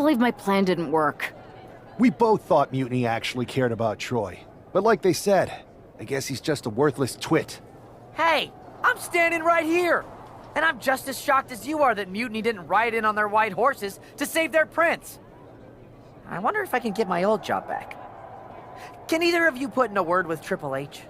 believe my plan didn't work. We both thought Mutiny actually cared about Troy. But like they said, I guess he's just a worthless twit. Hey, I'm standing right here. And I'm just as shocked as you are that Mutiny didn't ride in on their white horses to save their prince. I wonder if I can get my old job back. Can either of you put in a word with Triple H?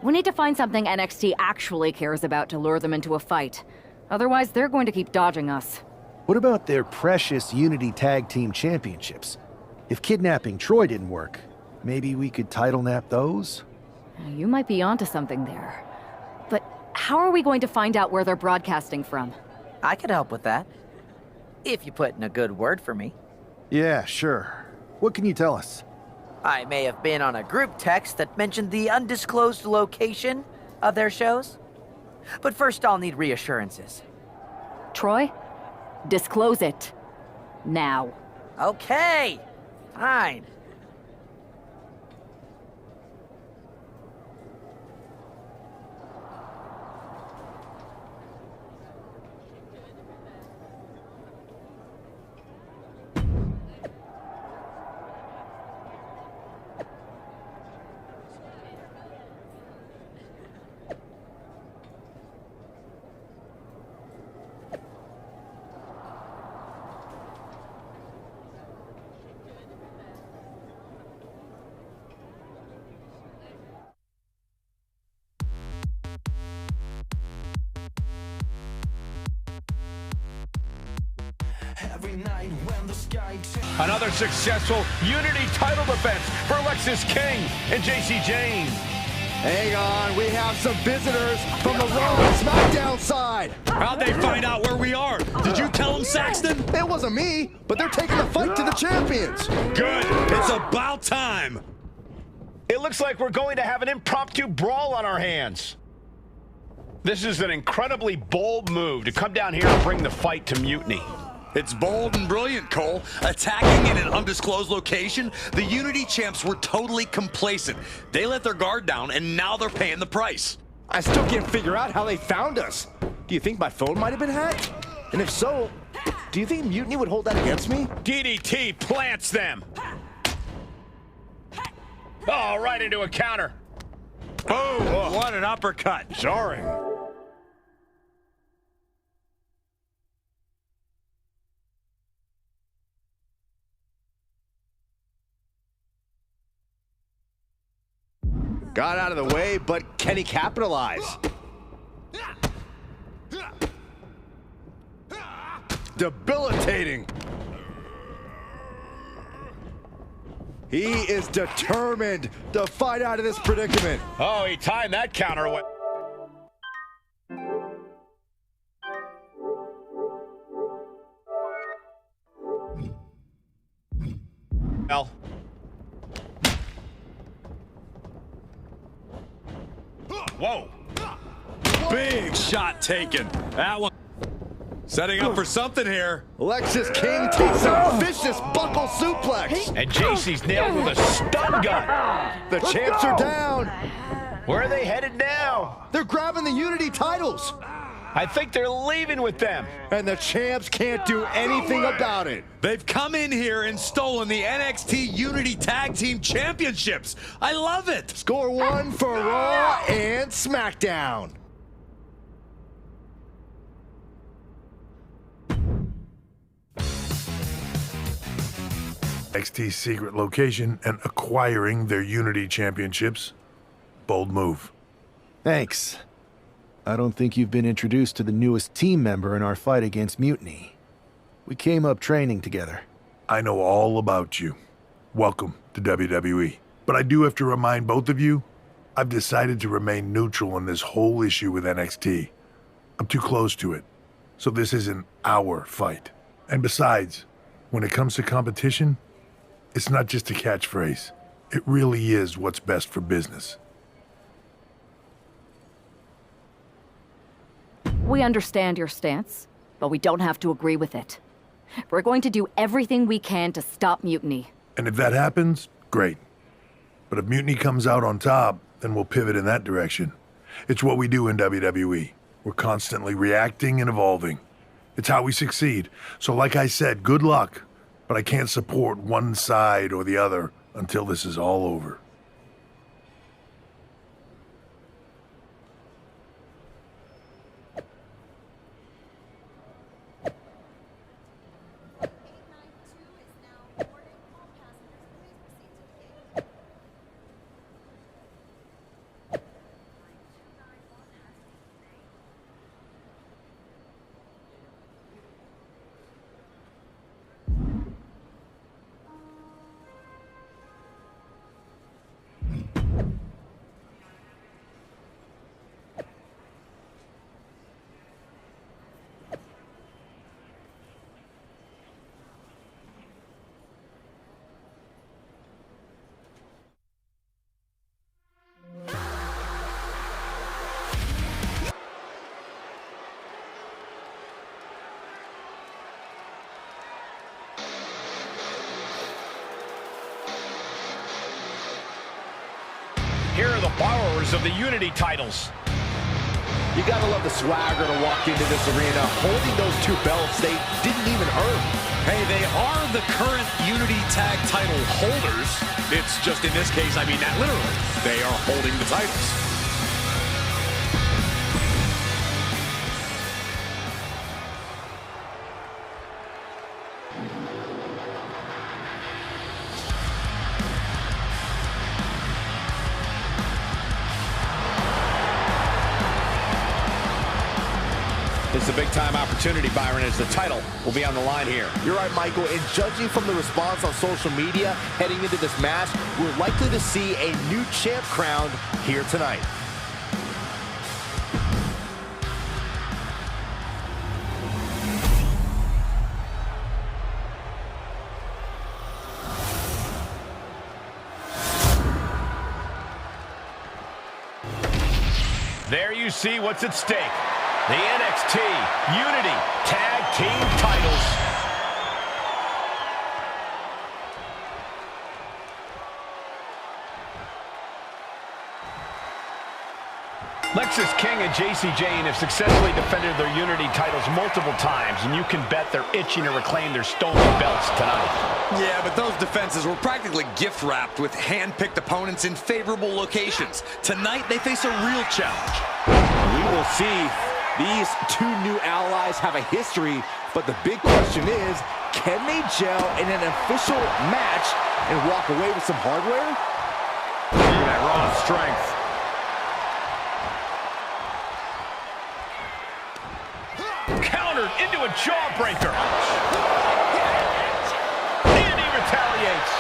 We need to find something NXT actually cares about to lure them into a fight. Otherwise, they're going to keep dodging us. What about their precious Unity Tag Team Championships? If kidnapping Troy didn't work, maybe we could title nap those? You might be onto something there. But how are we going to find out where they're broadcasting from? I could help with that. If you put in a good word for me. Yeah, sure. What can you tell us? I may have been on a group text that mentioned the undisclosed location of their shows. But first I'll need reassurances. Troy? Disclose it. Now. Okay. Fine. Another successful Unity title defense for Alexis King and JC Jane. Hang on, we have some visitors from the Raw and SmackDown side. How'd they find out where we are? Did you tell them, Saxton? It wasn't me, but they're taking the fight to the champions. Good. It's about time. It looks like we're going to have an impromptu brawl on our hands. This is an incredibly bold move to come down here and bring the fight to Mutiny. It's bold and brilliant, Cole. Attacking in an undisclosed location, the Unity champs were totally complacent. They let their guard down, and now they're paying the price. I still can't figure out how they found us. Do you think my phone might have been hacked? And if so, do you think Mutiny would hold that against me? DDT plants them. Oh, right into a counter. Boom! What an uppercut. Jarring. Got out of the way, but can he capitalize? Debilitating. He is determined to fight out of this predicament. Oh, he timed that counter away. Well. Whoa. Big shot taken. That one setting up for something here. Alexis King takes a vicious buckle suplex. And JC's nailed with a stun gun. The champs are down. Where are they headed now? They're grabbing the Unity titles. I think they're leaving with them. And the champs can't do anything about it. They've come in here and stolen the NXT Unity Tag Team Championships. I love it. Score one for Raw and SmackDown. NXT's secret location and acquiring their Unity Championships. Bold move. Thanks. I don't think you've been introduced to the newest team member in our fight against Mutiny. We came up training together. I know all about you. Welcome to WWE. But I do have to remind both of you, I've decided to remain neutral in this whole issue with NXT. I'm too close to it. So this isn't our fight. And besides, when it comes to competition, it's not just a catchphrase. It really is what's best for business. We understand your stance, but we don't have to agree with it. We're going to do everything we can to stop Mutiny. And if that happens, great. But if Mutiny comes out on top, then we'll pivot in that direction. It's what we do in WWE. We're constantly reacting and evolving. It's how we succeed. So like I said, good luck. but I can't support one side or the other until this is all over. Here are the borrowers of the Unity titles. You gotta love the swagger to walk into this arena holding those two belts they didn't even earn. Hey, they are the current Unity Tag title holders. It's just in this case, I mean that literally. They are holding the titles. It's a big-time opportunity, Byron, as the title will be on the line here. You're right, Michael, and judging from the response on social media heading into this match, we're likely to see a new champ crowned here tonight. There you see what's at stake. The NXT Unity Tag Team titles. Lexis King and JC Jane have successfully defended their Unity titles multiple times, and you can bet they're itching to reclaim their stolen belts tonight. Yeah, but those defenses were practically gift-wrapped with hand-picked opponents in favorable locations. Tonight, they face a real challenge. We will see. These two new allies have a history, but the big question is, can they gel in an official match and walk away with some hardware? Look at that raw strength. Countered into a jawbreaker. And he retaliates.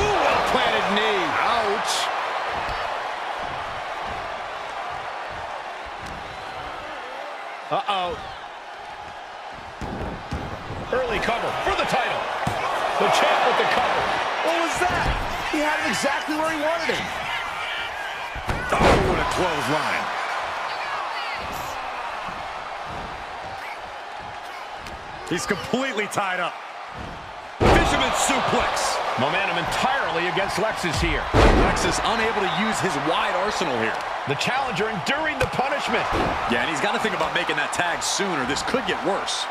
Ooh, well-planted knee. Ouch. Uh-oh. Early cover for the title. The champ with the cover. What was that? He had it exactly where he wanted it. Oh, what a clothesline. He's completely tied up. Fisherman suplex. Momentum entirely against Lexis here. Lexis unable to use his wide arsenal here. The challenger enduring the punishment. Yeah, and he's got to think about making that tag sooner. This could get worse.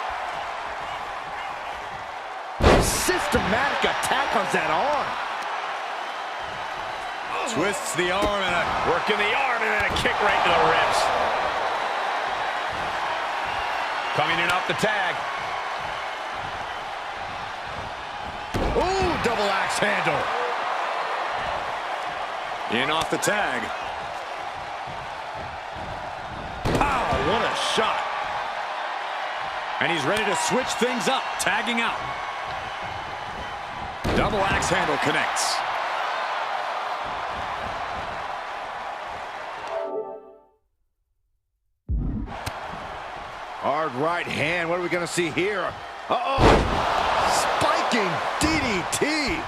Systematic attack on that arm. Twists the arm and a... Working the arm and then a kick right to the ribs. Coming in off the tag. Ooh, double axe handle. In off the tag. Pow, what a shot. And he's ready to switch things up, tagging out. Double axe handle connects. Hard right hand. What are we going to see here? Uh-oh. Spiking DDT.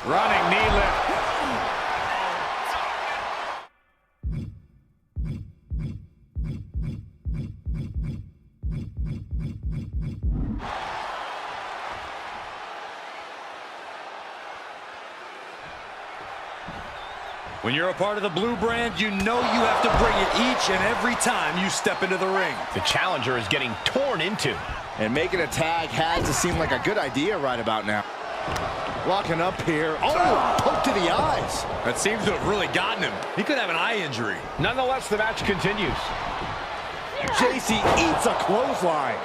Running knee lift. When you're a part of the blue brand, you know you have to bring it each and every time you step into the ring. The challenger is getting torn into. And making a tag has to seem like a good idea right about now. Locking up here. Oh, poke to the eyes. That seems to have really gotten him. He could have an eye injury. Nonetheless, the match continues. JC eats a clothesline.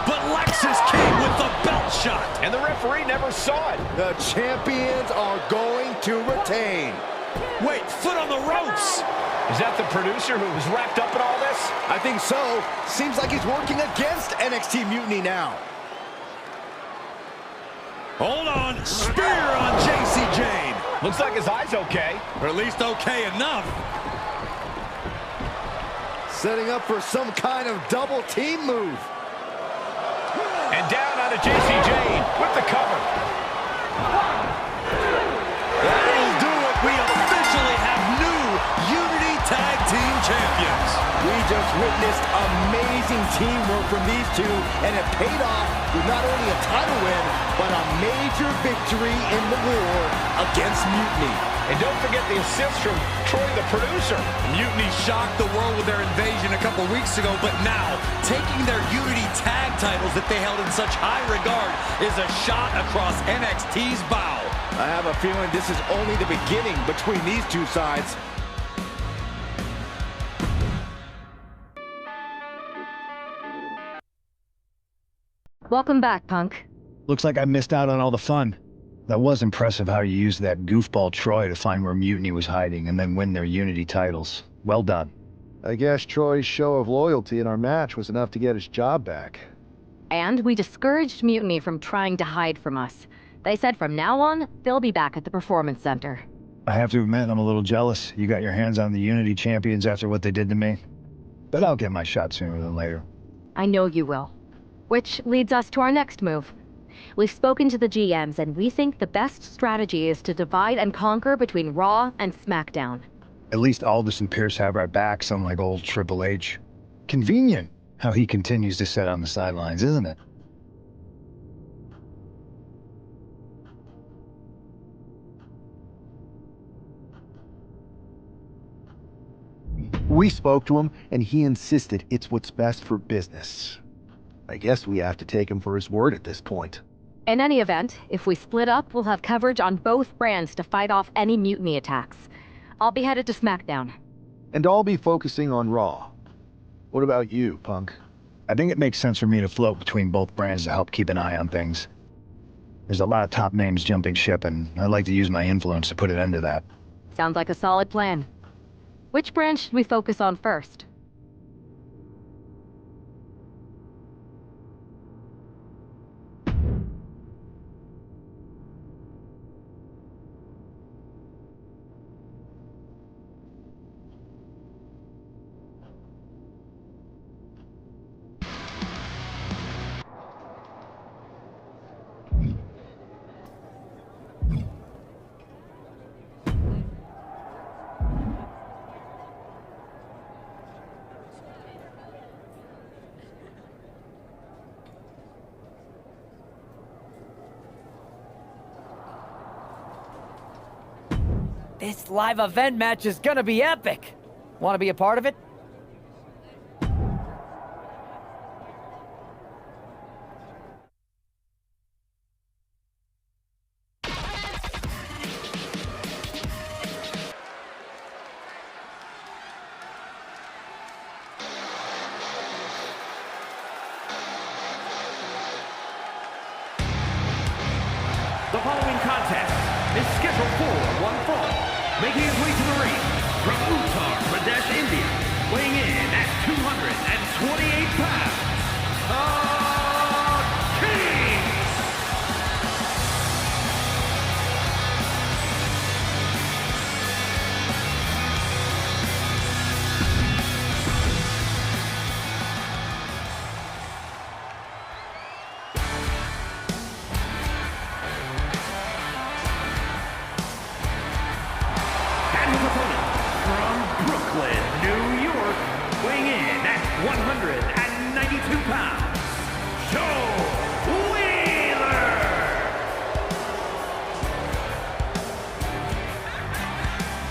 But Lex is king with the belt shot. And the referee never saw it. The champions are going to retain. Wait, foot on the ropes. Is that the producer who was wrapped up in all this? I think so. Seems like he's working against NXT Mutiny now. Hold on. Spear on JC Jane. Looks like his eye's okay. Or at least okay enough. Setting up for some kind of double team move. And down onto JC Jane with the cover. That'll do it. We officially have new Unity Tag Team Champions. We just witnessed amazing teamwork from these two, and it paid off with not only a title win, but a major victory in the war against Mutiny. And don't forget the assist from Troy, the producer. Mutiny shocked the world with their invasion a couple weeks ago, but now, taking their Unity Tag titles that they held in such high regard is a shot across NXT's bow. I have a feeling this is only the beginning between these two sides. Welcome back, Punk. Looks like I missed out on all the fun. That was impressive how you used that goofball Troy to find where Mutiny was hiding and then win their Unity titles. Well done. I guess Troy's show of loyalty in our match was enough to get his job back. And we discouraged Mutiny from trying to hide from us. They said from now on, they'll be back at the Performance Center. I have to admit, I'm a little jealous. You got your hands on the Unity champions after what they did to me. But I'll get my shot sooner than later. I know you will. Which leads us to our next move. We've spoken to the GMs, and we think the best strategy is to divide and conquer between Raw and SmackDown. At least Aldous and Pierce have our backs, unlike old Triple H. Convenient how he continues to sit on the sidelines, isn't it? We spoke to him, and he insisted it's what's best for business. I guess we have to take him for his word at this point. In any event, if we split up, we'll have coverage on both brands to fight off any Mutiny attacks. I'll be headed to SmackDown. And I'll be focusing on Raw. What about you, Punk? I think it makes sense for me to float between both brands to help keep an eye on things. There's a lot of top names jumping ship, and I'd like to use my influence to put an end to that. Sounds like a solid plan. Which brand should we focus on first? This live event match is gonna be epic. Want to be a part of it? The following contest is scheduled for one fall. Making his way to the ring from Uttar Pradesh, India, weighing in at 228 pounds, King! And his opponent from Brooklyn, New York, weighing in at 192 pounds, Joe Wheeler! 1,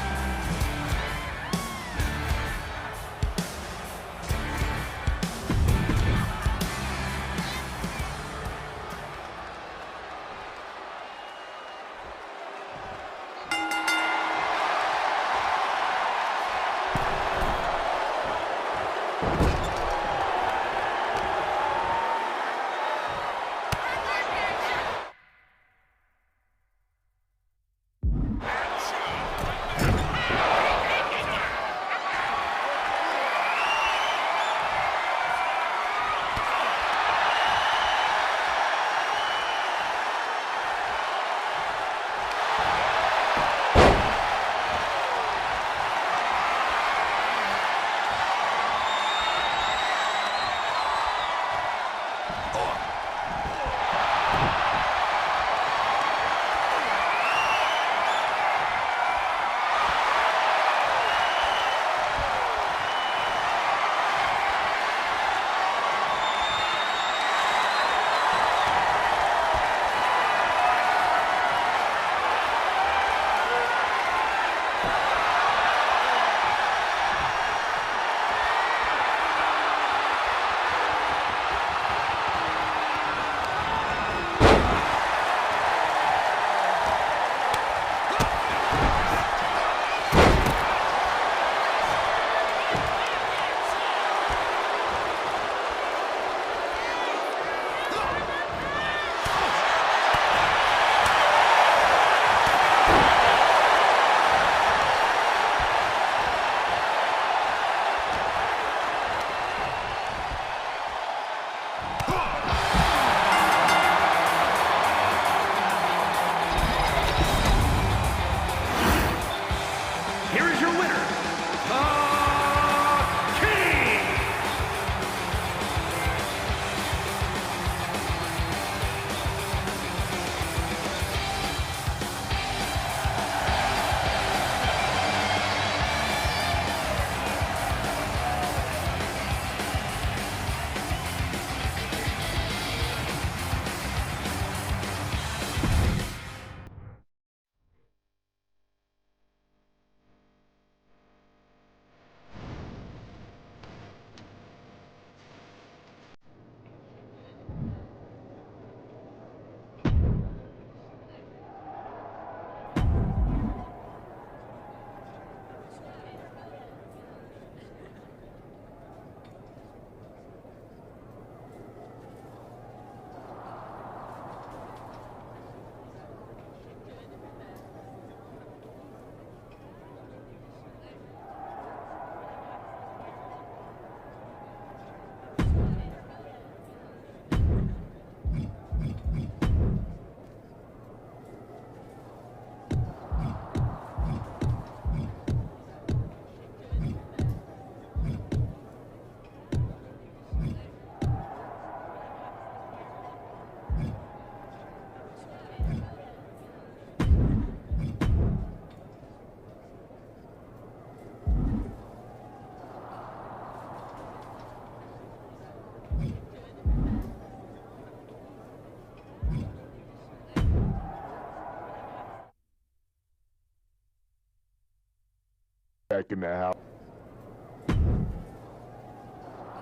back in the house.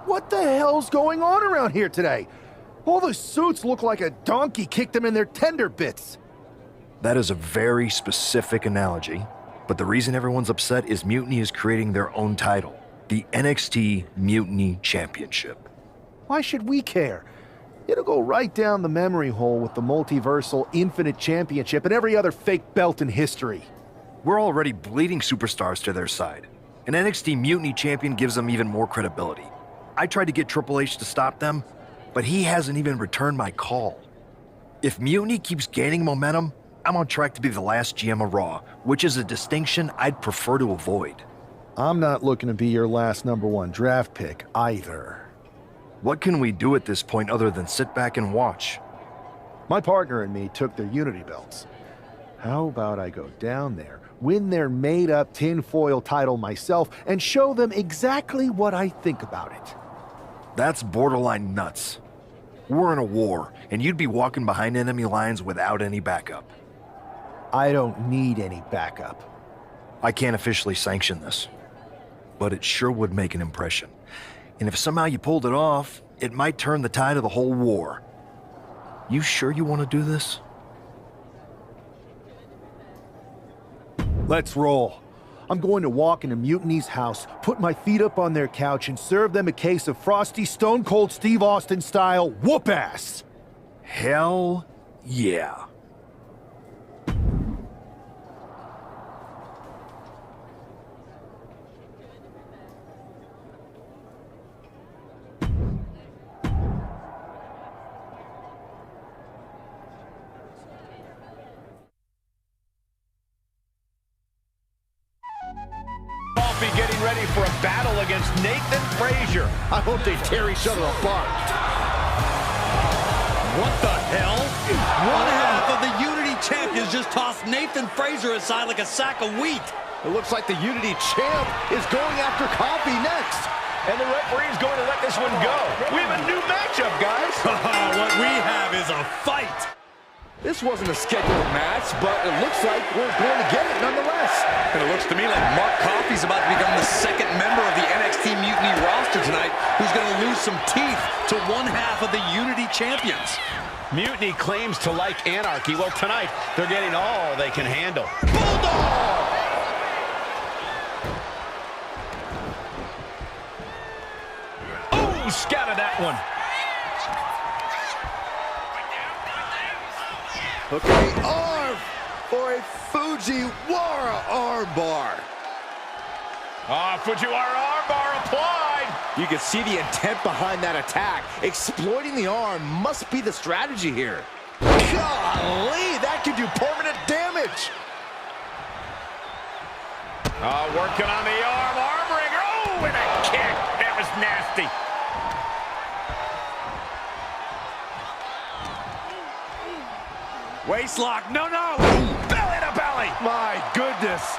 What the hell's going on around here today? All the suits look like a donkey kicked them in their tender bits. That is a very specific analogy, but the reason everyone's upset is Mutiny is creating their own title, the NXT Mutiny Championship. Why should we care? It'll go right down the memory hole with the multiversal Infinite Championship and every other fake belt in history. We're already bleeding superstars to their side. An NXT Mutiny champion gives them even more credibility. I tried to get Triple H to stop them, but he hasn't even returned my call. If Mutiny keeps gaining momentum, I'm on track to be the last GM of Raw, which is a distinction I'd prefer to avoid. I'm not looking to be your last #1 draft pick either. What can we do at this point other than sit back and watch? My partner and me took their Unity belts. How about I go down there, win their made-up tinfoil title myself, and show them exactly what I think about it? That's borderline nuts. We're in a war, and you'd be walking behind enemy lines without any backup. I don't need any backup. I can't officially sanction this, but it sure would make an impression. And if somehow you pulled it off, it might turn the tide of the whole war. You sure you want to do this? Let's roll. I'm going to walk into Mutiny's house, put my feet up on their couch, and serve them a case of frosty Stone Cold Steve Austin style whoop-ass. Hell yeah. Getting ready for a battle against Nathan Frazier. I hope they tear each other apart. What the hell? One half of the Unity champions just tossed Nathan Frazier aside like a sack of wheat. It looks like the Unity champ is going after Coffee next. And the referee's going to let this one go. We have a new matchup, guys. What we have is a fight. This wasn't a scheduled match, but it looks like we're going to get it nonetheless. And it looks to me like Mark Coffey's about to become the second member of the NXT Mutiny roster tonight who's going to lose some teeth to one half of the Unity champions. Mutiny claims to like anarchy. Well, tonight, they're getting all they can handle. Bulldog! Oh, scattered that one. Okay, arm for a Fujiwara armbar. Fujiwara armbar applied. You can see the intent behind that attack. Exploiting the arm must be the strategy here. Golly, that could do permanent damage. Working on the arm wringer. Oh, and a kick. That was nasty. Waistlock, no. Belly to belly. My goodness.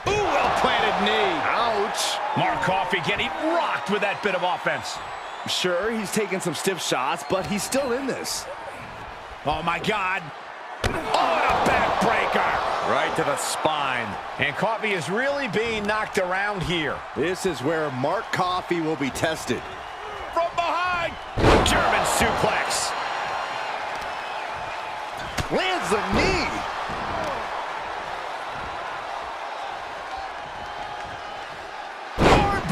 Ooh, well-planted knee. Ouch. Mark Coffey getting rocked with that bit of offense. Sure, he's taking some stiff shots, but he's still in this. Oh, my God. Oh, and a backbreaker. Right to the spine. And Coffey is really being knocked around here. This is where Mark Coffey will be tested. From behind. German suplex. Lands the knee.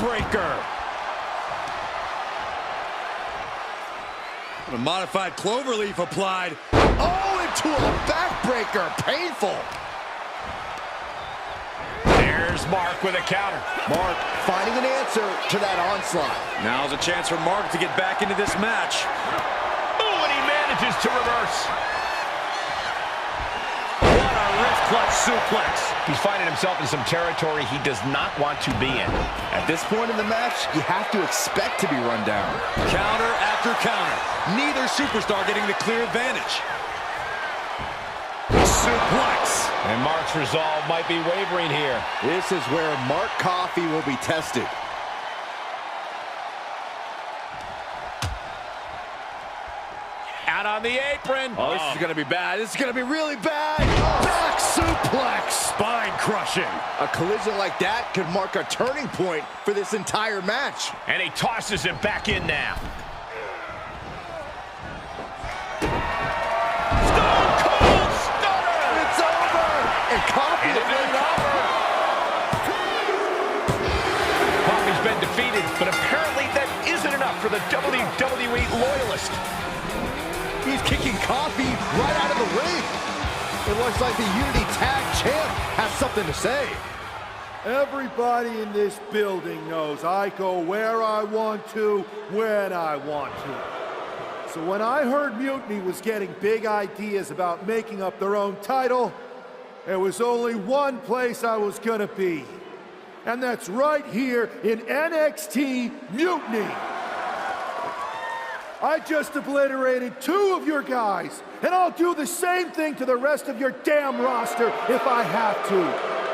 Breaker. A modified cloverleaf applied. Oh, into a backbreaker. Painful. There's Mark with a counter. Mark finding an answer to that onslaught. Now's a chance for Mark to get back into this match. Oh, and he manages to reverse. What a wrist clutch suplex. He's finding himself in some territory he does not want to be in. At this point in the match, you have to expect to be run down. Counter after counter. Neither superstar getting the clear advantage. Suplex. And Mark's resolve might be wavering here. This is where Mark Coffey will be tested. Down on the apron. Oh, this is going to be bad. This is going to be really bad. Back suplex. Spine crushing. A collision like that could mark a turning point for this entire match. And he tosses him back in now. Stone Cold Stunner! It's over. And Coffee is laid over. Coffee's been defeated, but apparently that isn't enough for the WWE loyalist. He's kicking Coffee right out of the ring. It looks like the Unity Tag Champ has something to say. Everybody in this building knows I go where I want to, when I want to. So when I heard Mutiny was getting big ideas about making up their own title, there was only one place I was gonna be. And that's right here in NXT Mutiny. I just obliterated 2 of your guys, and I'll do the same thing to the rest of your damn roster if I have to.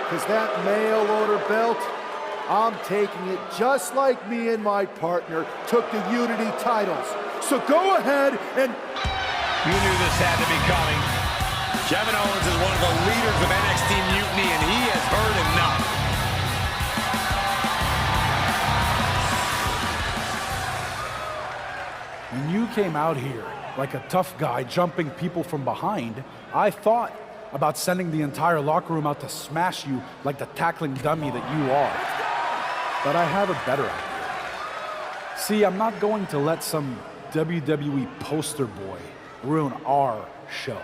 Because that mail order belt, I'm taking it just like me and my partner took the Unity titles. So go ahead and... You knew this had to be coming. Kevin Owens is one of the leaders of NXT Mutiny, and he has heard enough. When you came out here like a tough guy jumping people from behind, I thought about sending the entire locker room out to smash you like the tackling dummy that you are. But I have a better idea. See, I'm not going to let some WWE poster boy ruin our show.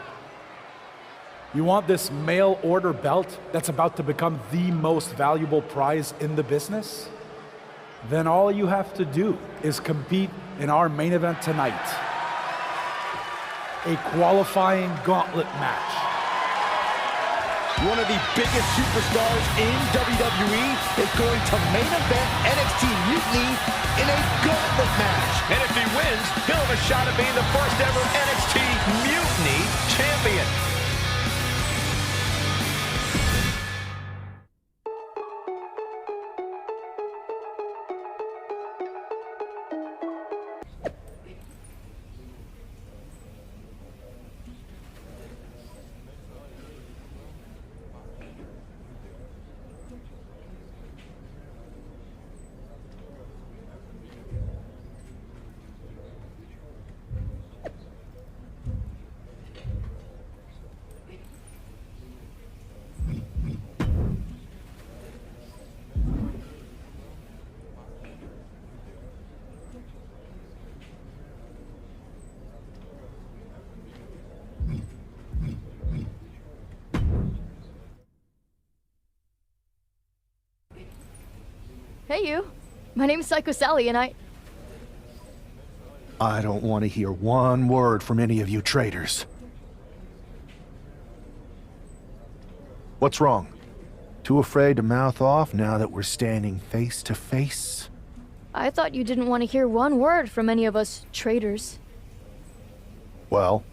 You want this mail order belt that's about to become the most valuable prize in the business? Then all you have to do is compete in our main event tonight. A qualifying gauntlet match. One of the biggest superstars in WWE is going to main event NXT Mutiny in a gauntlet match. And if he wins, he'll have a shot at being the first ever NXT Mutiny champion. Hey, you. My name's Psycho Sally, and I don't want to hear one word from any of you traitors. What's wrong? Too afraid to mouth off now that we're standing face to face? I thought you didn't want to hear one word from any of us traitors. Well,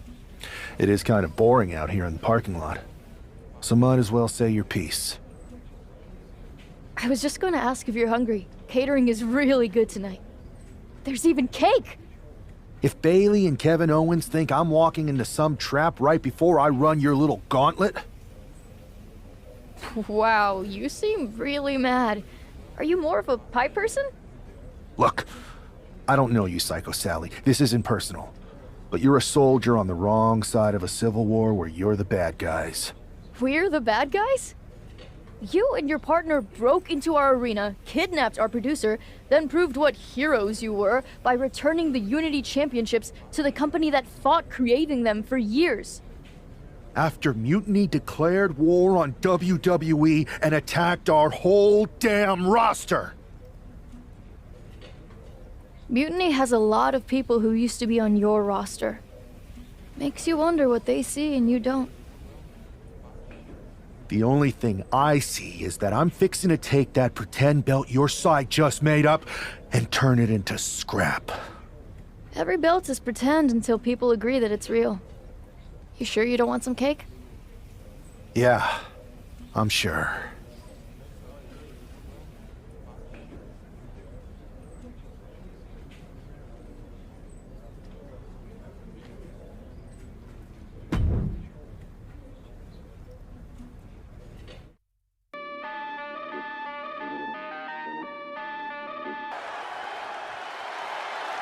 it is kind of boring out here in the parking lot. So might as well say your piece. I was just going to ask if you're hungry. Catering is really good tonight. There's even cake! If Bailey and Kevin Owens think I'm walking into some trap right before I run your little gauntlet... Wow, you seem really mad. Are you more of a pie person? Look, I don't know you, Psycho Sally. This isn't personal. But you're a soldier on the wrong side of a civil war where you're the bad guys. We're the bad guys? You and your partner broke into our arena, kidnapped our producer, then proved what heroes you were by returning the Unity Championships to the company that fought creating them for years. After Mutiny declared war on WWE and attacked our whole damn roster. Mutiny has a lot of people who used to be on your roster. Makes you wonder what they see and you don't. The only thing I see is that I'm fixing to take that pretend belt your side just made up and turn it into scrap. Every belt is pretend until people agree that it's real. You sure you don't want some cake? Yeah, I'm sure.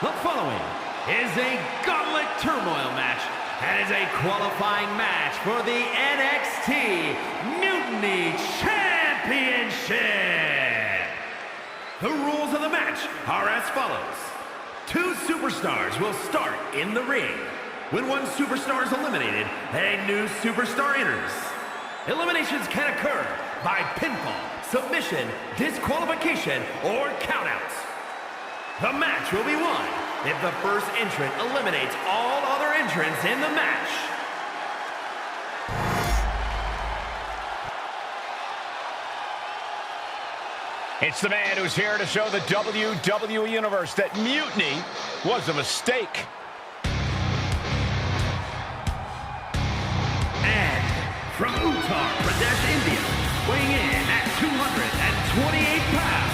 The following is a Gauntlet Turmoil match and is a qualifying match for the NXT Mutiny Championship. The rules of the match are as follows. 2 superstars will start in the ring. When one superstar is eliminated, a new superstar enters. Eliminations can occur by pinfall, submission, disqualification, or countouts. The match will be won if the first entrant eliminates all other entrants in the match. It's the man who's here to show the WWE Universe that mutiny was a mistake. And from Uttar Pradesh, India, weighing in at 228 pounds,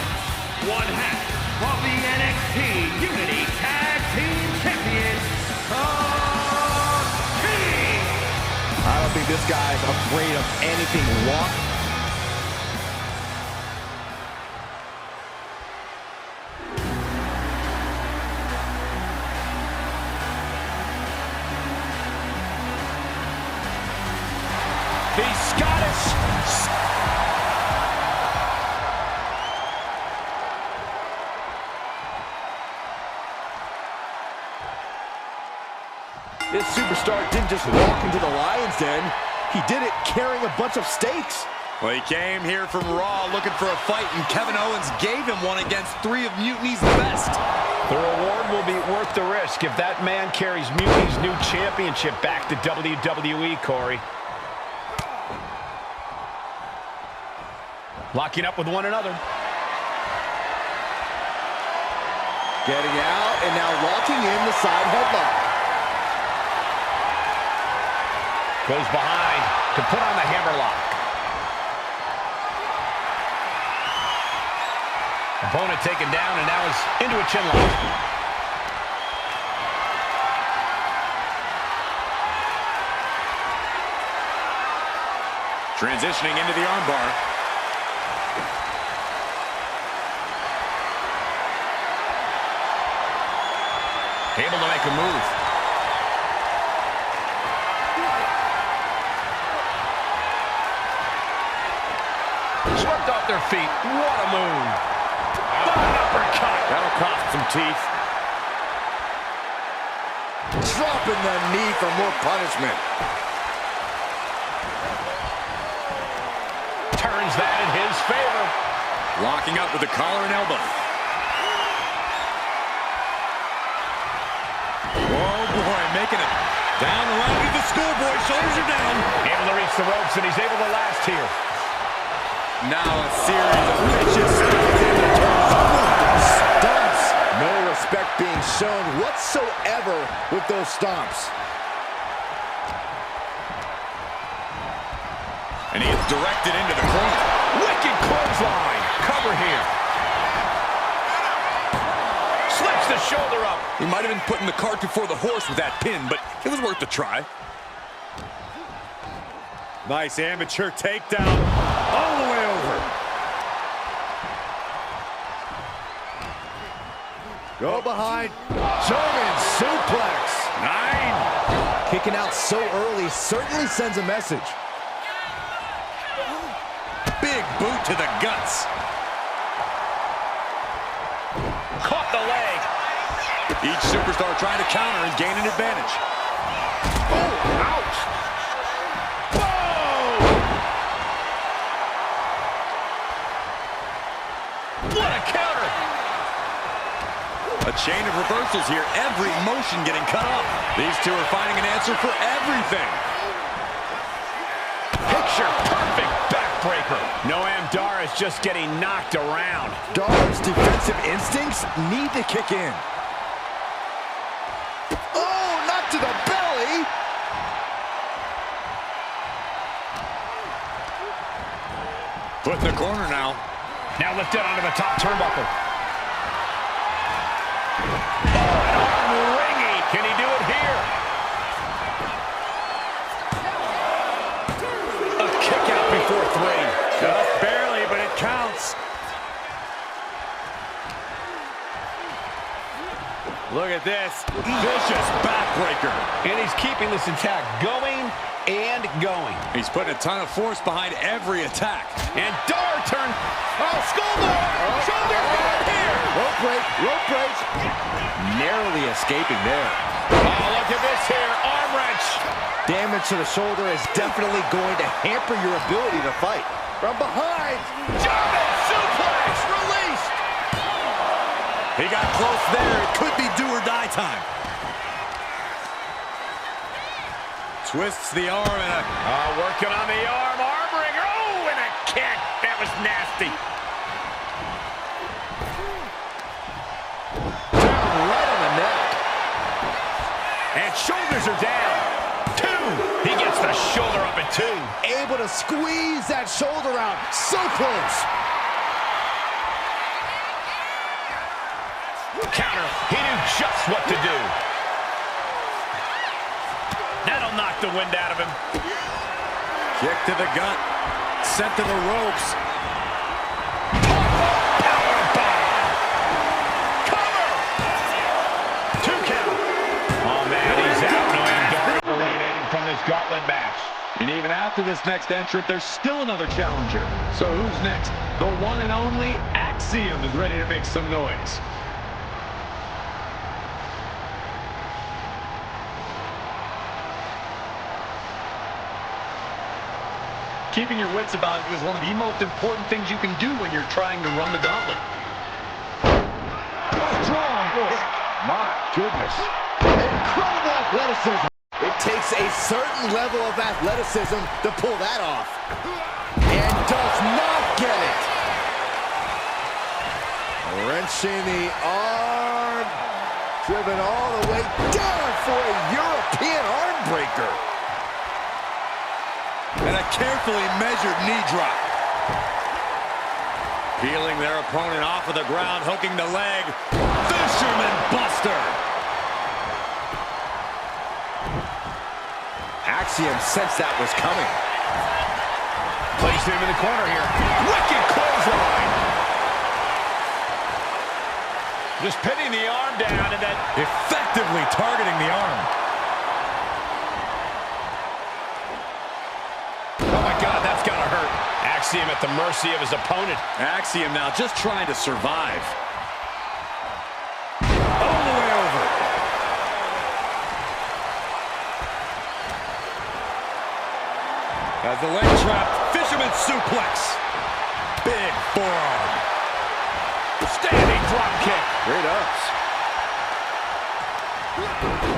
one half of the NXT Unity Tag Team Champions, King. I don't think this guy's afraid of anything wrong. The Scottish... This superstar didn't just walk into the Lion's Den. He did it carrying a bunch of stakes. Well, he came here from Raw looking for a fight, and Kevin Owens gave him one against 3 of Mutiny's best. The reward will be worth the risk if that man carries Mutiny's new championship back to WWE, Corey. Locking up with one another. Getting out and now locking in the side headlock. Goes behind to put on the hammerlock. Opponent taken down and now is into a chinlock. Transitioning into the armbar. Able to make a move. Swept off their feet. What a move. An uppercut. That'll cost some teeth. Dropping the knee for more punishment. Turns that in his favor. Locking up with the collar and elbow. Oh boy, making it down the line to the schoolboy. Shoulders are down. Able to reach the ropes, and he's able to last here. Now a series of vicious Stomps. No respect being shown whatsoever with those stomps. And he is directed into the corner. Wicked clothesline. Cover here. Slips the shoulder up. He might have been putting the cart before the horse with that pin, but it was worth a try. Nice amateur takedown all the way over. Go behind. German suplex. 9. Kicking out so early certainly sends a message. Big boot to the guts. Caught the leg. Each superstar trying to counter and gain an advantage. Oh, ouch. What a counter! A chain of reversals here. Every motion getting cut off. These two are finding an answer for everything. Picture perfect backbreaker. Noam Dar is just getting knocked around. Dar's defensive instincts need to kick in. Oh, not to the belly. Put in the corner now. Now lifted onto the top turnbuckle. Oh, an arm ringing. Can he do it here? A kick out before 3. Just barely, but it counts. Look at this. Vicious backbreaker. And he's keeping this attack going and going. He's putting a ton of force behind every attack. And Dar turn. Oh, skullbar. Shoulder guard here. Rope break, rope break. Narrowly escaping there. Oh, look at this here. Arm wrench. Damage to the shoulder is definitely going to hamper your ability to fight. From behind. German suplex released. He got close there. It could be do or die time. Twists the arm and working on the arm. Arm wringer. Oh, and a kick. That was nasty. Down right on the neck. And shoulders are down. 2. He gets the shoulder up at 2. Able to squeeze that shoulder out. So close. Counter. He knew just what to do. That'll knock the wind out of him. kick to the gut. Sent to the ropes. Gauntlet match. And even after this next entrant, there's still another challenger. So who's next? The one and only Axiom is ready to make some noise. Keeping your wits about you is one of the most important things you can do when you're trying to run the gauntlet. Strong. My goodness. Incredible athleticism. It takes a certain level of athleticism to pull that off. And does not get it. Wrenching the arm. Driven all the way down for a European arm breaker. And a carefully measured knee drop. Peeling their opponent off of the ground, hooking the leg. Fisherman Buster. Axiom sensed that was coming. Placed him in the corner here. Wicked clothesline. Just pinning the arm down and then effectively targeting the arm. Oh my God, that's gotta hurt. Axiom at the mercy of his opponent. Axiom now just trying to survive. All the way over. As the leg trap, fisherman suplex. Big forearm. Standing drop kick. Great ups.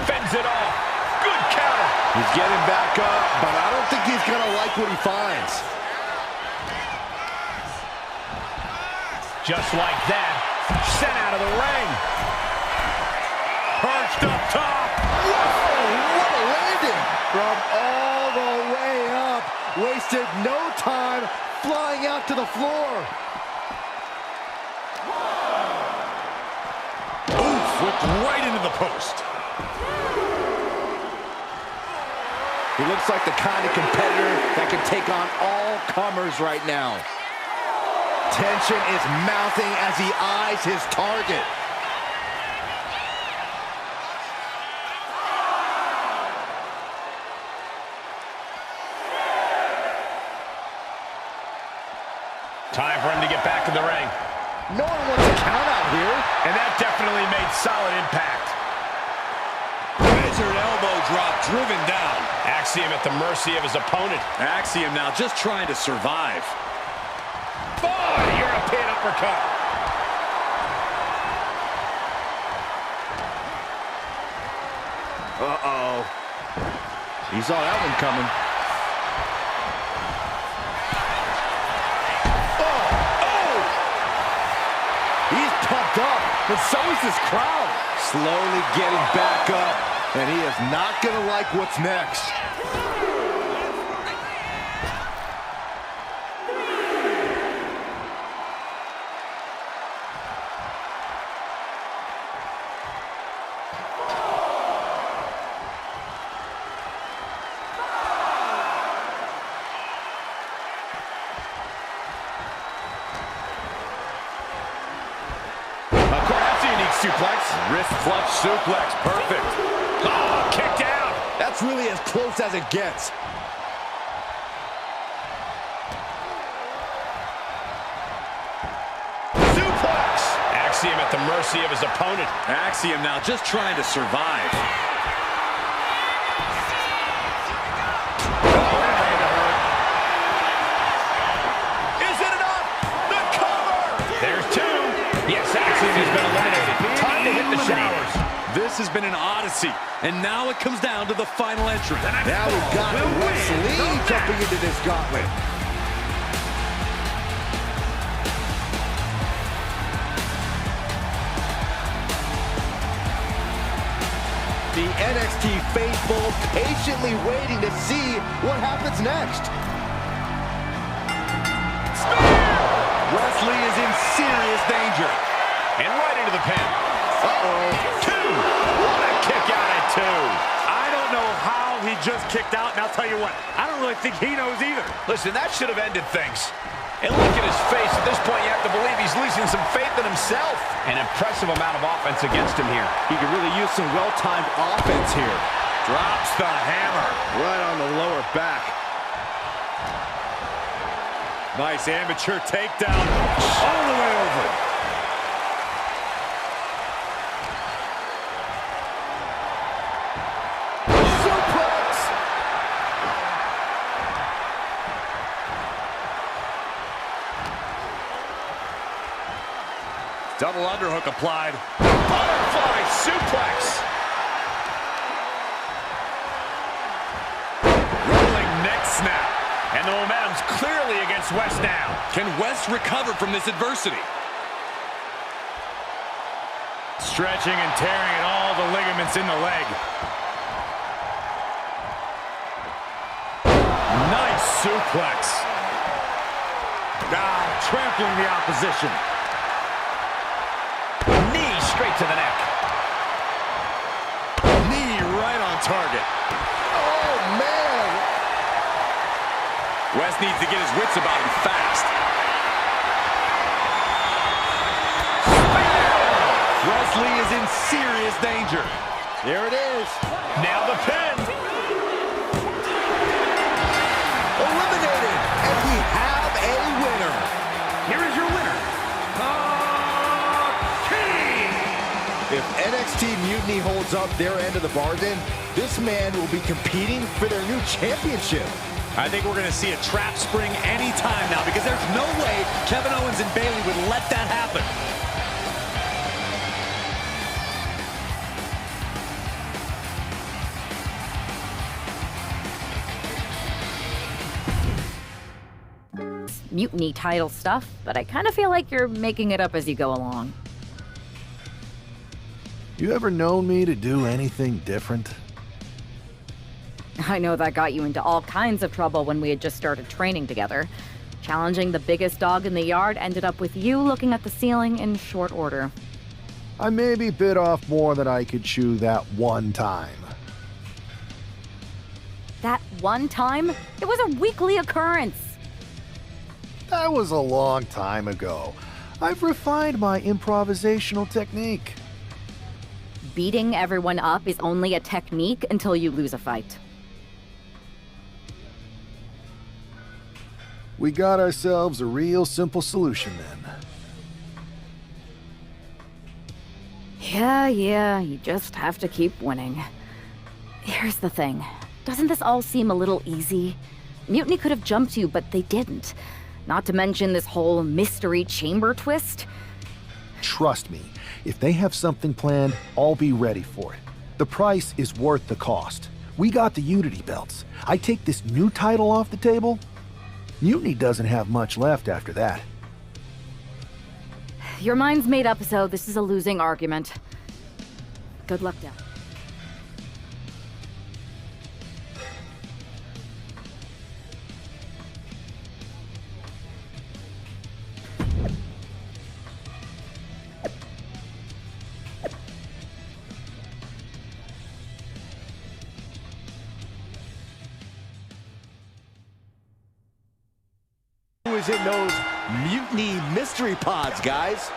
Fends it off. Good counter. He's getting back up, but I don't think he's going to like what he finds. Just like that, sent out of the ring. Perched up top. Whoa, what a landing. From all the way up. Wasted no time flying out to the floor. Oof, whipped right into the post. He looks like the kind of competitor that can take on all comers right now. Tension is mounting as he eyes his target. Time for him to get back in the ring. No one wants a count out here. And that definitely made solid impact. Measured elbow drop driven down. Axiom at the mercy of his opponent. Axiom now just trying to survive. Oh, European uppercut. Uh-oh. He saw that one coming. He's pumped up, and so is this crowd. Slowly getting back up, and he is not going to like what's next. Suplex. Wrist clutch suplex, perfect. Oh, kicked out. That's really as close as it gets. Suplex. Axiom at the mercy of his opponent. Axiom now just trying to survive. Is it enough? The cover. There's two. Yes, Axiom has been eliminated. Time to hit the showers. This has been an odyssey, and now it comes down to the final entrant. Now we've got Wes Lee jumping into this gauntlet. The NXT faithful patiently waiting to see what happens next. Wes Lee is in serious danger. And right into the pin. Uh-oh. Two. What a kick out at two. I don't know how he just kicked out, and I'll tell you what, I don't really think he knows either. Listen, that should have ended things. And look at his face. At this point, you have to believe he's losing some faith in himself. An impressive amount of offense against him here. He could really use some well-timed offense here. Drops the hammer. Right on the lower back. Nice amateur takedown all the way over. Suplex! Double underhook applied. Butterfly suplex. Rolling neck snap. And the momentum's clearly against Wes now. Can Wes recover from this adversity? Stretching and tearing at all the ligaments in the leg. Nice suplex. Trampling the opposition. Knee straight to the neck. Knee right on target. Oh, man! Wes needs to get his wits about him fast. Wes Lee is in serious danger. There it is. Now the pin. Eliminated. And we have a winner. Here is your winner, King. If NXT Mutiny holds up their end of the bargain, this man will be competing for their new championship. I think we're going to see a trap spring anytime now because there's no way Kevin Owens and Bayley would let that happen. Mutiny title stuff, but I kind of feel like you're making it up as you go along. You ever known me to do anything different? I know that got you into all kinds of trouble when we had just started training together. Challenging the biggest dog in the yard ended up with you looking at the ceiling in short order. I maybe bit off more than I could chew that one time. That one time? It was a weekly occurrence. That was a long time ago. I've refined my improvisational technique. Beating everyone up is only a technique until you lose a fight. We got ourselves a real simple solution then. Yeah, you just have to keep winning. Here's the thing. Doesn't this all seem a little easy? Mutiny could have jumped you, but they didn't. Not to mention this whole mystery chamber twist. Trust me, if they have something planned, I'll be ready for it. The price is worth the cost. We got the Unity belts. I take this new title off the table, Mutiny doesn't have much left after that. Your mind's made up, so this is a losing argument. Good luck, Dad. Who is in those Mutiny mystery pods, guys?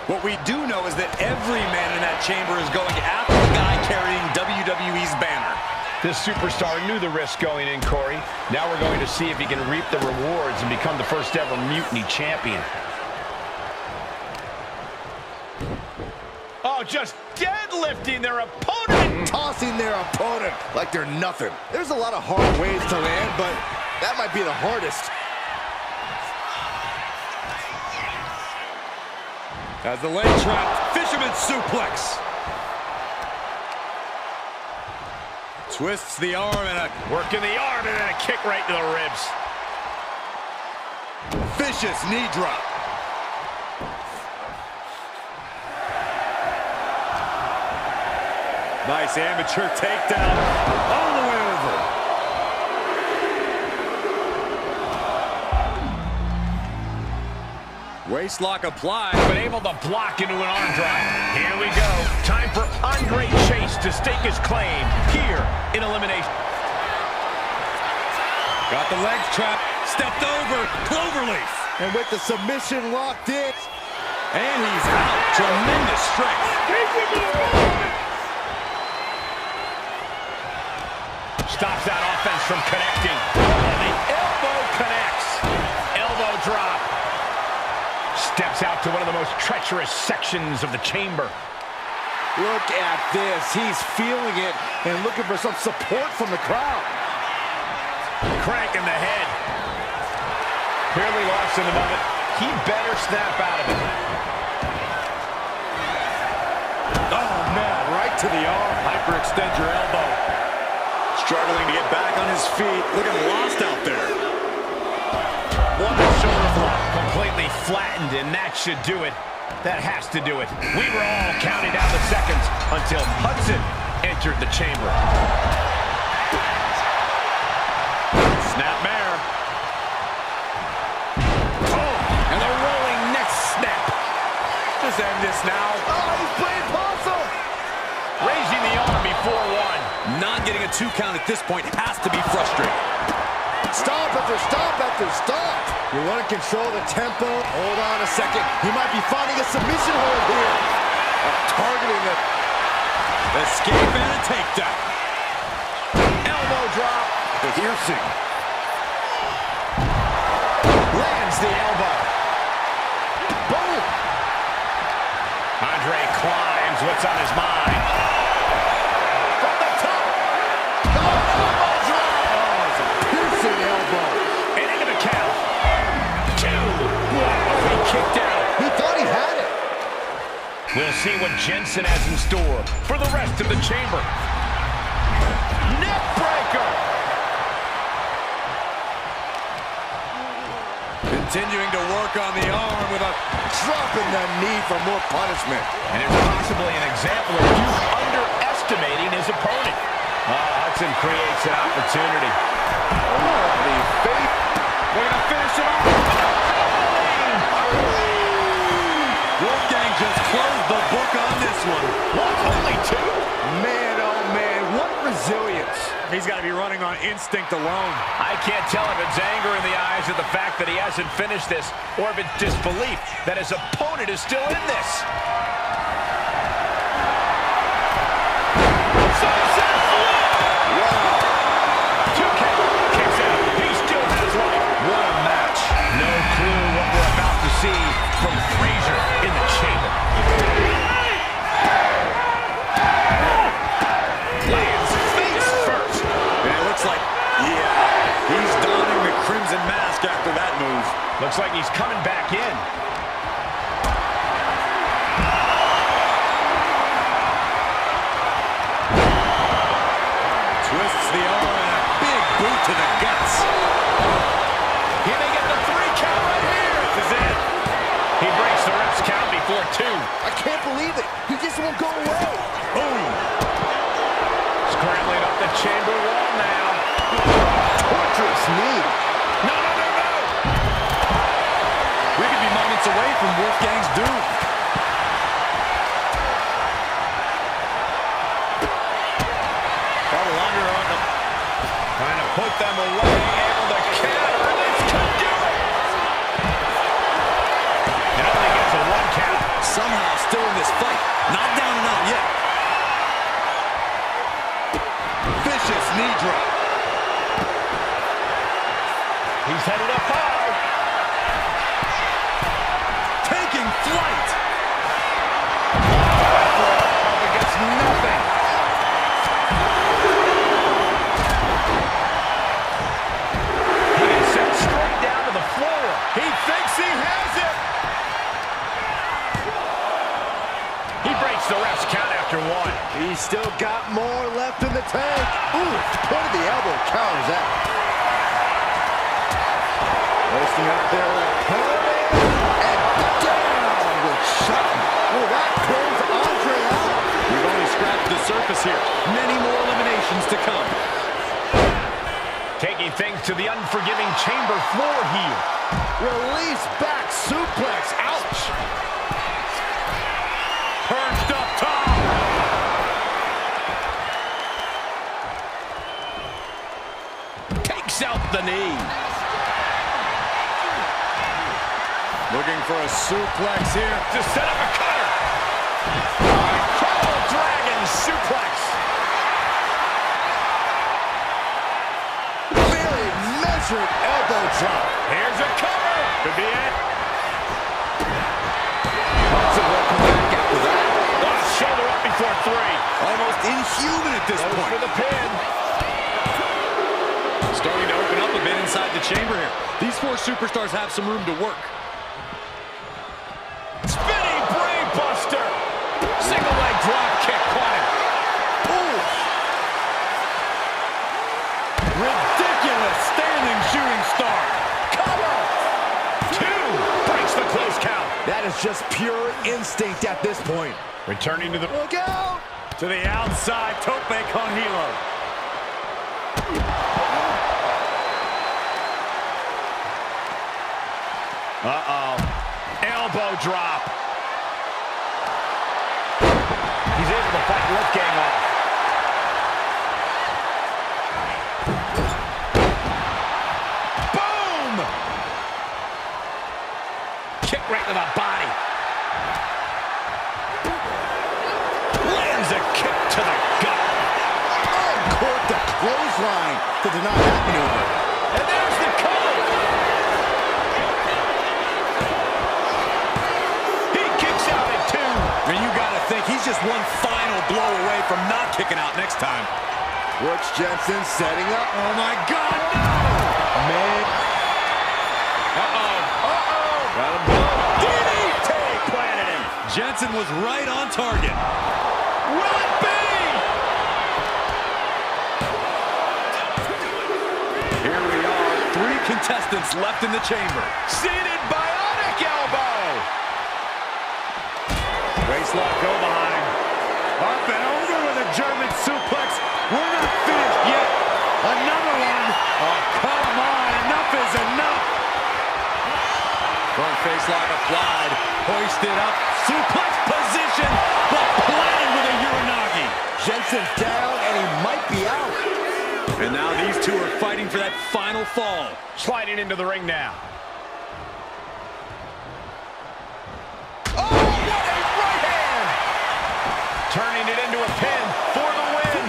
What we do know is that every man in that chamber is going after the guy carrying WWE's banner. This superstar knew the risk going in, Corey. Now we're going to see if he can reap the rewards and become the first ever Mutiny champion. Oh, just deadlifting their opponent. Tossing their opponent like they're nothing. There's a lot of hard ways to land, but that might be the hardest. As the leg trap, fisherman suplex. Twists the arm and a working the arm and then a kick right to the ribs. Vicious knee drop. Nice amateur takedown all the way over. Waistlock applied, but able to block into an arm drop. Here we go. Time for Andre Chase to stake his claim here in Elimination. Got the leg trap, stepped over, cloverleaf. And with the submission locked in. And he's out. Tremendous strength. Stops that offense from connecting. And the elbow connects. Elbow drop. Steps out to one of the most treacherous sections of the chamber. Look at this. He's feeling it and looking for some support from the crowd. Crank in the head. Clearly lost in the moment. He better snap out of it. Oh, man, right to the arm. Hyperextend your elbow. Struggling to get back on his feet. Looking lost out there. One shoulder block, completely flattened, and that should do it. That has to do it. We were all counting down the seconds until Hudson entered the chamber. Snapmare. Oh, and the rolling neck snap. Just end this now. Oh, he's playing possum. Raising the arm before one. Not getting a 2 count at this point has to be frustrating. Stop after stop after stop. You want to control the tempo. Hold on a second. He might be finding a submission hold here. Targeting the escape and a takedown. Elbow drop. piercing. Lands the elbow. Boom. Andre climbs. What's on his mind? From the top. Elbow drop. Oh, it's a piercing elbow. And into the count. 2. Oh, he kicked out. He thought he had it. We'll see what Jensen has in store for the rest of the chamber. Neck breaker. Continuing to work on the arm with a dropping the knee for more punishment. And it's possibly an example of you underestimating his opponent. Hudson creates an opportunity. Oh, the fake. We're going to finish it off. Wolfgang just closed the book on this one. What? Only 2? Man, oh man, what resilience. He's got to be running on instinct alone. I can't tell if it's anger in the eyes of the fact that he hasn't finished this, or if it's disbelief that his opponent is still in this. Sunset flip! Wow. 2K kicks out. He still has life. What a match. No clue what we're about to see from Frazier in the chamber. Lands face first. And it looks like, yeah, he's donning the crimson mask after that move. Looks like he's coming back in. Twists the arm and a big boot to the guts. He may get the 3 count right here. This is it. He breaks the ref's count before 2. I can't believe it. He just won't go away. Boom. Scrambling up the chamber wall now. Torturous knee. No, no, no, no. We could be moments away from Wolfgang's doom. Probably longer on them. Trying to put them away. Able to counter. This could do it. And only gets a 1 count. Somehow vicious knee drop. He's headed up high. Taking flight. Up against nothing. He is sent straight down to the floor. He thinks he has it. He breaks the ref's count after one. He's still got more left in the tank. Ooh, point of the elbow counters that. Posting up there and down with shot. Well, that pulls Andre out. We've only scratched the surface here. Many more eliminations to come. Taking things to the unforgiving chamber floor here. Release back suplex. Ouch. Perched up top. Takes out the knee. Looking for a suplex here. To set up a cutter. Incredible dragon suplex. Very measured elbow drop. Here's a cover. Could be it. Lots of work back after that. Shoulder up before three. Almost inhuman at this Goes point. for the pin. Starting to open up a bit inside the chamber here. These four superstars have some room to work. Spinning brain buster. Single leg drop kick caught him. Ooh. Ridiculous standing shooting star. Cover. Two. Breaks the close count. That is just pure instinct at this point. Returning to the... Look out! To the outside. Tope con hilo. Uh-oh. Elbow drop. He's able to fight Wolfgang off. Boom! Kick right to the body. Lands a kick to the gut. Uncork the clothesline to deny that maneuver. And there's the cover. He kicks out at two. And you gotta think he's just one final blow away from not kicking out next time. Brooks Jensen setting up. Oh my God, no! Man. Got him go. DDT planted him. Jensen was right on target. Will it be? Here we are, three contestants left in the chamber. Seated bionic elbow. Waistlock go behind. Up and over with a German suplex. We're not finished yet. Another one. Oh, come on. Enough is enough. Front face lock applied. Hoisted up. Suplex position. But planted with a Uranagi. Jensen down, and he might be out. And now these two are fighting for that final fall. Sliding into the ring now. Oh, what a right hand! Turning it into a pin for the win.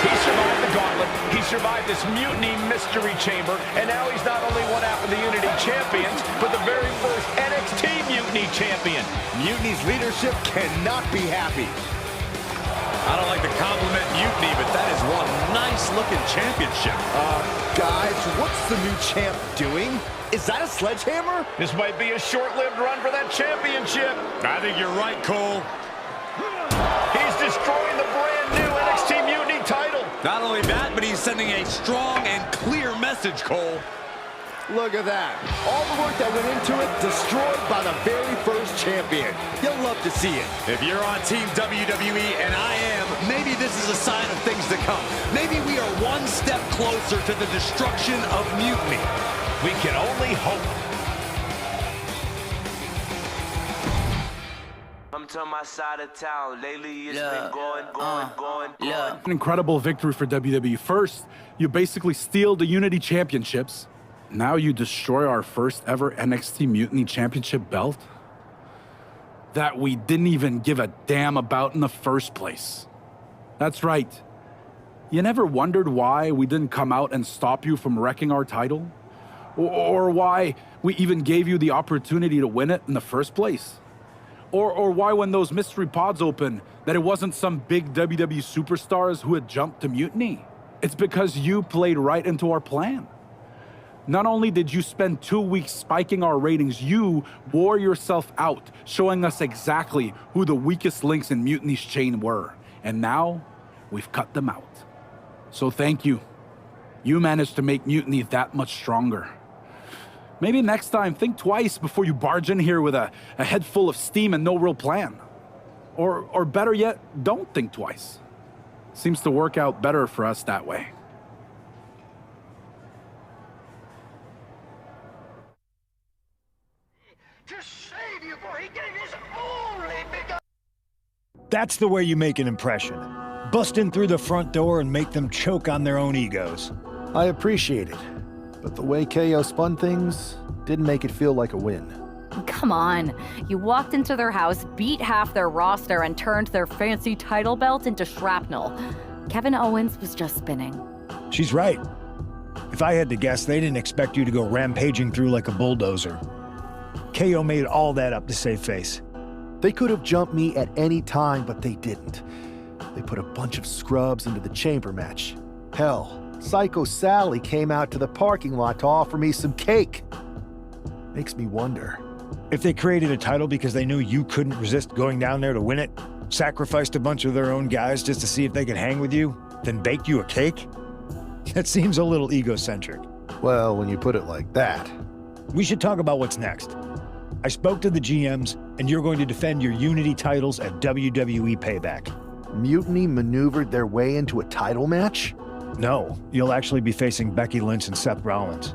He survived the gauntlet. He survived this mutiny mystery chamber. And now he's not only one half of the Unity champions, but the very first NXT Mutiny champion. Mutiny's leadership cannot be happy. I don't like to compliment Mutiny, but that is one nice-looking championship. Guys, what's the new champ doing? Is that a sledgehammer? This might be a short-lived run for that championship. I think you're right, Cole. He's destroying the brand new NXT Mutiny title. Not only that, but he's sending a strong and clear message, Cole. Look at that. All the work that went into it, destroyed by the very first champion. You'll love to see it. If you're on Team WWE, and I am, maybe this is a sign of things to come. Maybe we are one step closer to the destruction of Mutiny. We can only hope. Come to my side of town. Lately it's been going. An incredible victory for WWE. First, you basically steal the Unity Championships. Now you destroy our first ever NXT Mutiny Championship belt that we didn't even give a damn about in the first place. That's right. You never wondered why we didn't come out and stop you from wrecking our title? Or why we even gave you the opportunity to win it in the first place? Or why when those mystery pods opened, that it wasn't some big WWE superstars who had jumped to Mutiny? It's because you played right into our plan. Not only did you spend 2 weeks spiking our ratings, you wore yourself out, showing us exactly who the weakest links in Mutiny's chain were. And now, we've cut them out. So thank you. You managed to make Mutiny that much stronger. Maybe next time, think twice before you barge in here with a head full of steam and no real plan. Or better yet, don't think twice. Seems to work out better for us that way. That's the way you make an impression. Bust in through the front door and make them choke on their own egos. I appreciate it, but the way KO spun things didn't make it feel like a win. Come on. You walked into their house, beat half their roster, and turned their fancy title belt into shrapnel. Kevin Owens was just spinning. She's right. If I had to guess, they didn't expect you to go rampaging through like a bulldozer. KO made all that up to save face. They could have jumped me at any time, but they didn't. They put a bunch of scrubs into the chamber match. Hell, Psycho Sally came out to the parking lot to offer me some cake. Makes me wonder. If they created a title because they knew you couldn't resist going down there to win it, sacrificed a bunch of their own guys just to see if they could hang with you, then baked you a cake? That seems a little egocentric. Well, when you put it like that. We should talk about what's next. I spoke to the GMs, and you're going to defend your Unity titles at WWE Payback. Mutiny maneuvered their way into a title match? No, you'll actually be facing Becky Lynch and Seth Rollins.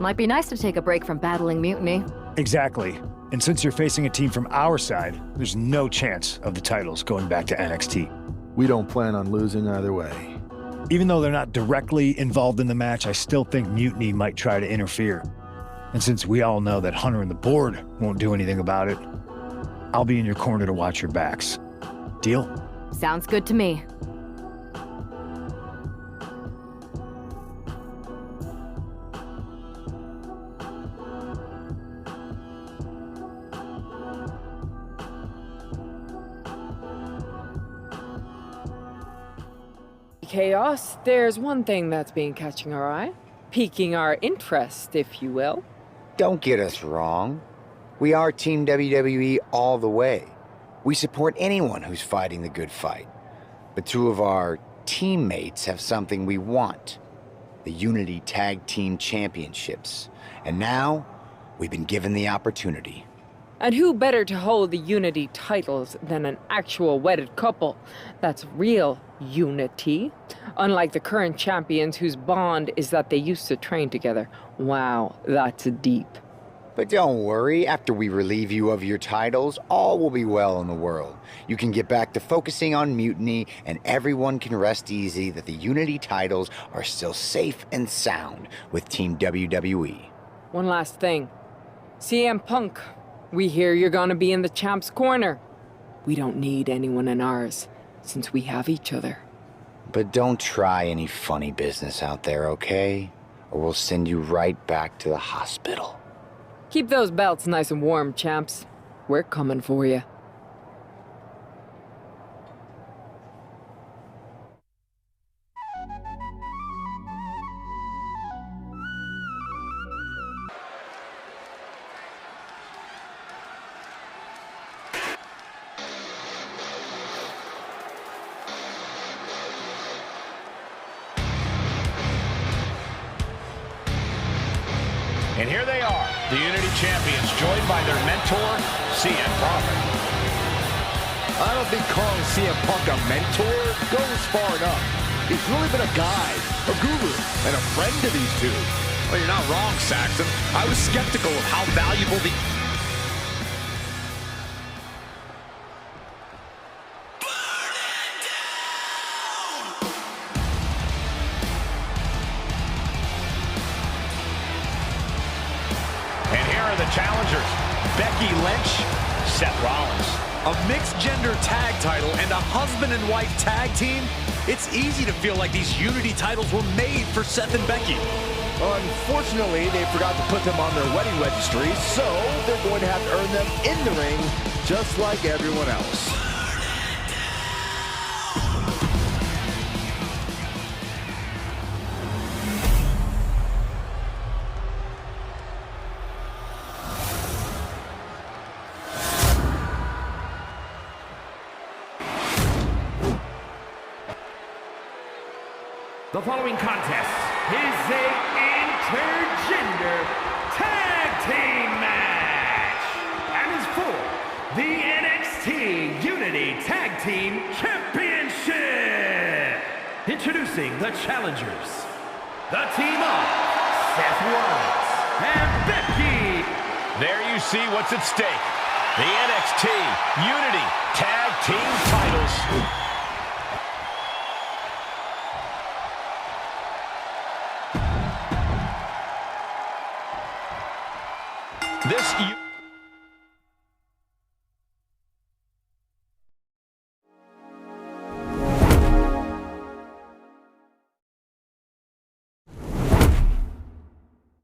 Might be nice to take a break from battling Mutiny. Exactly. And since you're facing a team from our side, there's no chance of the titles going back to NXT. We don't plan on losing either way. Even though they're not directly involved in the match, I still think Mutiny might try to interfere. And since we all know that Hunter and the board won't do anything about it, I'll be in your corner to watch your backs. Deal? Sounds good to me. Chaos, there's one thing that's been catching our eye, piquing our interest, if you will. Don't get us wrong. We are Team WWE all the way. We support anyone who's fighting the good fight. But two of our teammates have something we want. The Unity Tag Team Championships. And now, we've been given the opportunity. And who better to hold the Unity titles than an actual wedded couple? That's real unity. Unlike the current champions whose bond is that they used to train together. Wow, that's deep. But don't worry, after we relieve you of your titles, all will be well in the world. You can get back to focusing on Mutiny, and everyone can rest easy that the Unity titles are still safe and sound with Team WWE. One last thing. CM Punk, we hear you're gonna be in the champ's corner. We don't need anyone in ours, since we have each other. But don't try any funny business out there, okay? Or we'll send you right back to the hospital. Keep those belts nice and warm, champs. We're coming for you. And here they are, the Unity Champions, joined by their mentor, CM Punk. I don't think calling CM Punk a mentor goes far enough. He's really been a guide, a guru, and a friend to these two. Well, you're not wrong, Saxon. I was skeptical of how valuable the... the challengers, Becky Lynch, Seth Rollins. A mixed gender tag title and a husband and wife tag team? It's easy to feel like these Unity titles were made for Seth and Becky. Unfortunately, they forgot to put them on their wedding registry, so they're going to have to earn them in the ring, just like everyone else. The following contest is a intergender tag team match and is for the NXT Unity Tag Team Championship. Introducing the challengers, the team of Seth Rollins and Becky. There you see what's at stake. The NXT Unity Tag Team titles. This